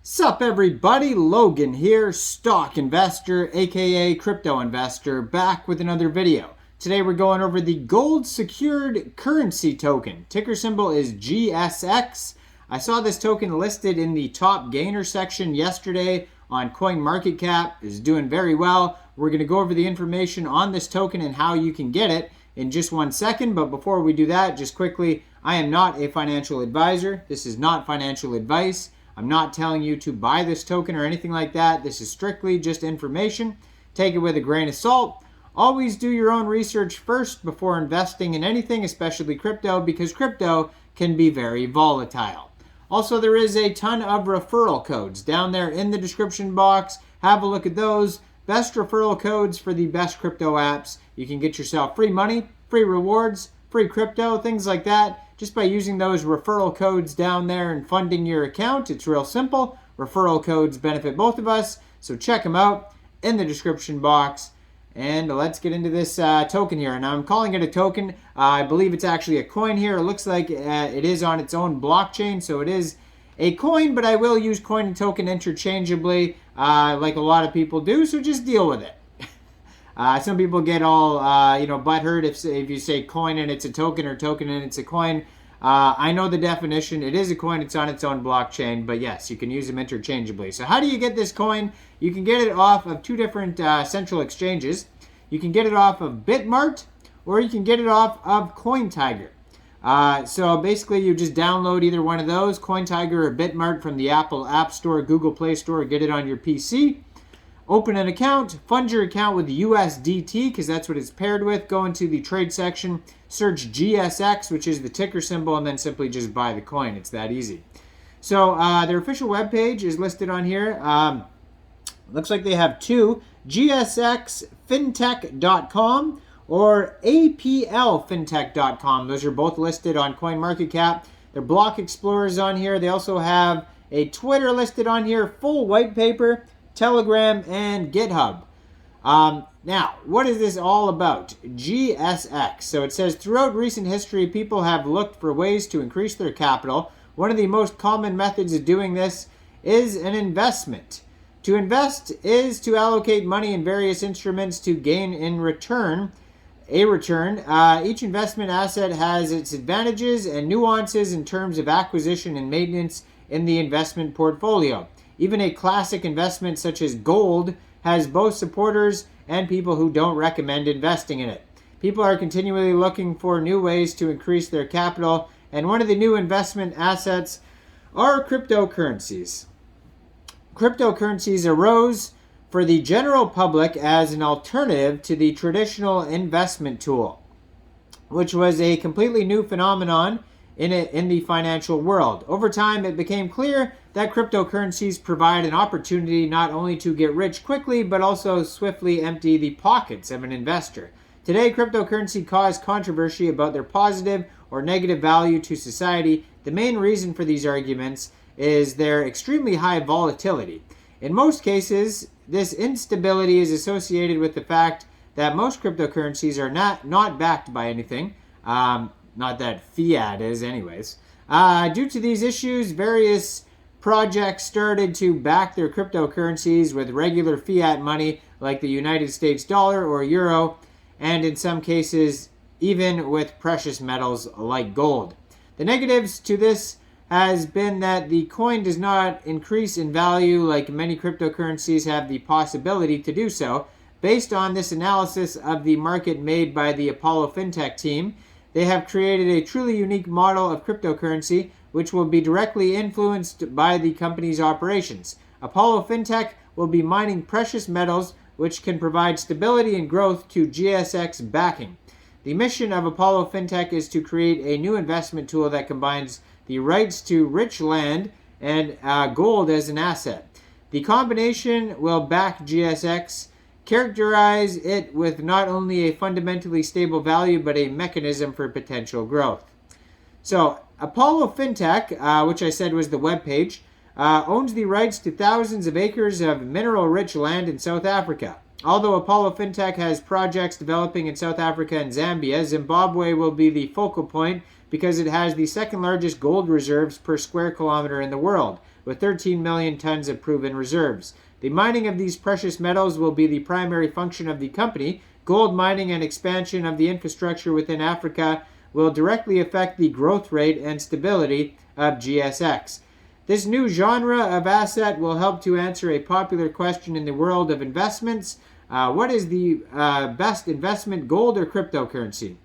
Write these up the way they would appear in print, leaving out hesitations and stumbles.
Sup everybody, Logan here, stock investor aka crypto investor, back with another video. Today we're going over the gold secured currency token. Ticker symbol is GSX. I saw this token listed in the top gainer section yesterday on CoinMarketCap. It's doing very well. We're going to go over the information on this token and how you can get it in just 1 second. But before we do that, just quickly, I am not a financial advisor. This is not financial advice. I'm not telling you to buy this token or anything like that. This is strictly just information. Take it with a grain of salt. Always do your own research first before investing in anything, especially crypto, because crypto can be very volatile. Also, there is a ton of referral codes down there in the description box. Have a look at those. Best referral codes for the best crypto apps. You can get yourself free money, free rewards, free crypto, things like that, just by using those referral codes down there and funding your account. It's real simple. Referral codes benefit both of us, so check them out in the description box. And let's get into this token here. Now I'm calling it a token. I believe it's actually a coin here. It looks like it is on its own blockchain, so it is a coin, but I will use coin and token interchangeably like a lot of people do, so just deal with it. Some people get all butthurt if you say coin and it's a token or token and it's a coin. I know the definition. It is a coin. It's on its own blockchain. But yes, you can use them interchangeably. So how do you get this coin? You can get it off of two different central exchanges. You can get it off of Bitmart or you can get it off of CoinTiger. So basically you just download either one of those, CoinTiger or Bitmart, from the Apple App Store, Google Play Store, get it on your PC. Open an account, fund your account with USDT because that's what it's paired with. Go into the trade section, search GSX, which is the ticker symbol, and then simply just buy the coin. It's that easy. So their official webpage is listed on here. Looks like they have two, gsxfintech.com or aplfintech.com. Those are both listed on CoinMarketCap. Their block explorer is on here. They also have a Twitter listed on here, full white paper, Telegram, and GitHub. Now, what is this all about? GSX. So it says, throughout recent history, people have looked for ways to increase their capital. One of the most common methods of doing this is an investment. To invest is to allocate money in various instruments to gain in return a return. Each investment asset has its advantages and nuances in terms of acquisition and maintenance in the investment portfolio. Even a classic investment such as gold has both supporters and people who don't recommend investing in it. People are continually looking for new ways to increase their capital, and one of the new investment assets are cryptocurrencies. Cryptocurrencies arose for the general public as an alternative to the traditional investment tool, which was a completely new phenomenon in the financial world. Over time, it became clear that cryptocurrencies provide an opportunity not only to get rich quickly, but also swiftly empty the pockets of an investor. Today, cryptocurrency cause controversy about their positive or negative value to society. The main reason for these arguments is their extremely high volatility. In most cases, this instability is associated with the fact that most cryptocurrencies are not backed by anything. Not that fiat is anyways. Due to these issues, various projects started to back their cryptocurrencies with regular fiat money like the United States dollar or euro, and in some cases even with precious metals like gold. The negatives to this has been that the coin does not increase in value like many cryptocurrencies have the possibility to do so. Based on this analysis of the market made by the Apollo FinTech team, they have created a truly unique model of cryptocurrency which will be directly influenced by the company's operations. Apollo FinTech will be mining precious metals which can provide stability and growth to GSX backing. The mission of Apollo FinTech is to create a new investment tool that combines the rights to rich land and gold as an asset. The combination will back GSX, characterize it with not only a fundamentally stable value, but a mechanism for potential growth. So, Apollo FinTech, which I said was the webpage, owns the rights to thousands of acres of mineral-rich land in South Africa. Although Apollo FinTech has projects developing in South Africa and Zambia, Zimbabwe will be the focal point because it has the second largest gold reserves per square kilometer in the world. with 13 million tons of proven reserves. The mining of these precious metals will be the primary function of the company. Gold mining and expansion of the infrastructure within Africa will directly affect the growth rate and stability of GSX. This new genre of asset will help to answer a popular question in the world of investments. What is the best investment, gold or cryptocurrency?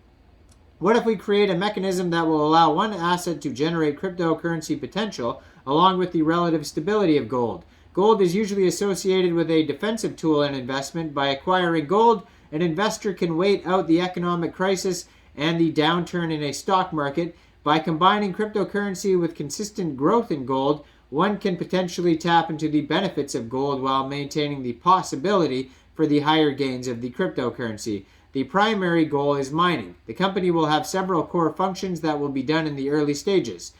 What if we create a mechanism that will allow one asset to generate cryptocurrency potential along with the relative stability of gold? Gold is usually associated with a defensive tool in investment. By acquiring gold, an investor can wait out the economic crisis and the downturn in a stock market. By combining cryptocurrency with consistent growth in gold, one can potentially tap into the benefits of gold while maintaining the possibility for the higher gains of the cryptocurrency. The primary goal is mining. The company will have several core functions that will be done in the early stages.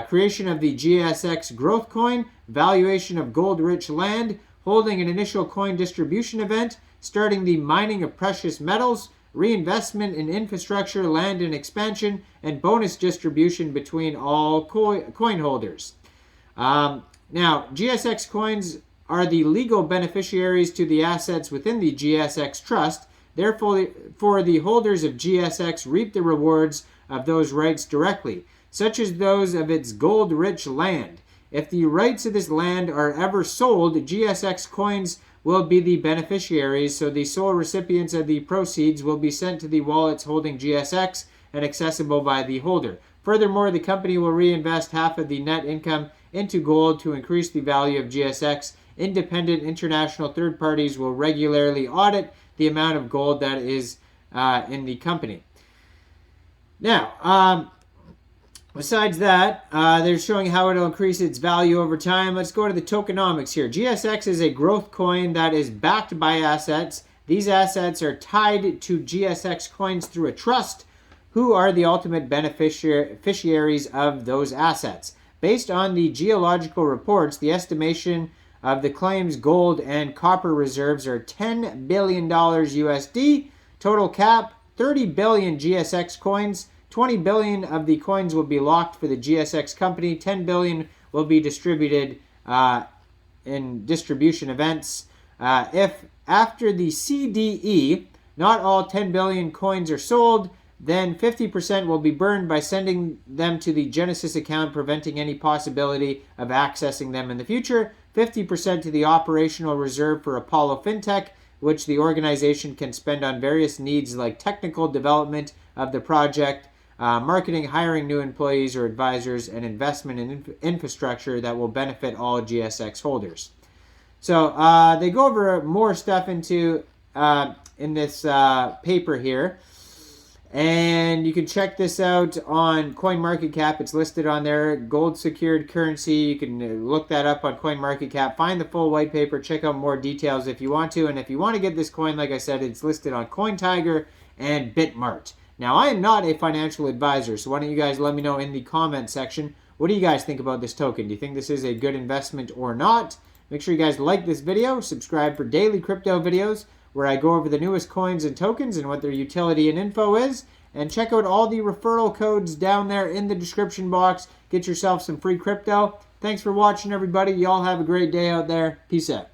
Creation of the GSX growth coin, valuation of gold-rich land, holding an initial coin distribution event, starting the mining of precious metals, reinvestment in infrastructure, land and expansion, and bonus distribution between all coin holders. Now, GSX coins are the legal beneficiaries to the assets within the GSX trust. Therefore, the holders of GSX reap the rewards of those rights directly, such as those of its gold-rich land. If the rights of this land are ever sold, GSX coins will be the beneficiaries, so the sole recipients of the proceeds will be sent to the wallets holding GSX and accessible by the holder. Furthermore, the company will reinvest half of the net income into gold to increase the value of GSX. Independent international third parties will regularly audit the amount of gold that is in the company. Now, besides that, they're showing how it will increase its value over time. Let's go to the tokenomics here. GSX is a growth coin that is backed by assets. These assets are tied to GSX coins through a trust, who are the ultimate beneficiaries of those assets. Based on the geological reports, the estimation of the claims gold and copper reserves are $10 billion USD. Total cap, 30 billion GSX coins. 20 billion of the coins will be locked for the GSX company. 10 billion will be distributed in distribution events. If after the CDE, not all 10 billion coins are sold, then 50% will be burned by sending them to the Genesis account, preventing any possibility of accessing them in the future. 50% to the operational reserve for Apollo FinTech, which the organization can spend on various needs like technical development of the project, marketing, hiring new employees or advisors, and investment in infrastructure that will benefit all GSX holders. So they go over more stuff into in this paper here. And you can check this out on CoinMarketCap. It's listed on there. Gold secured currency. You can look that up on CoinMarketCap. Find the full white paper. Check out more details if you want to. And if you want to get this coin, like I said, it's listed on CoinTiger and Bitmart. Now, I am not a financial advisor, so why don't you guys let me know in the comment section. What do you guys think about this token? Do you think this is a good investment or not? Make sure you guys like this video. Subscribe for daily crypto videos, where I go over the newest coins and tokens and what their utility and info is. And check out all the referral codes down there in the description box. Get yourself some free crypto. Thanks for watching, everybody. Y'all have a great day out there. Peace out.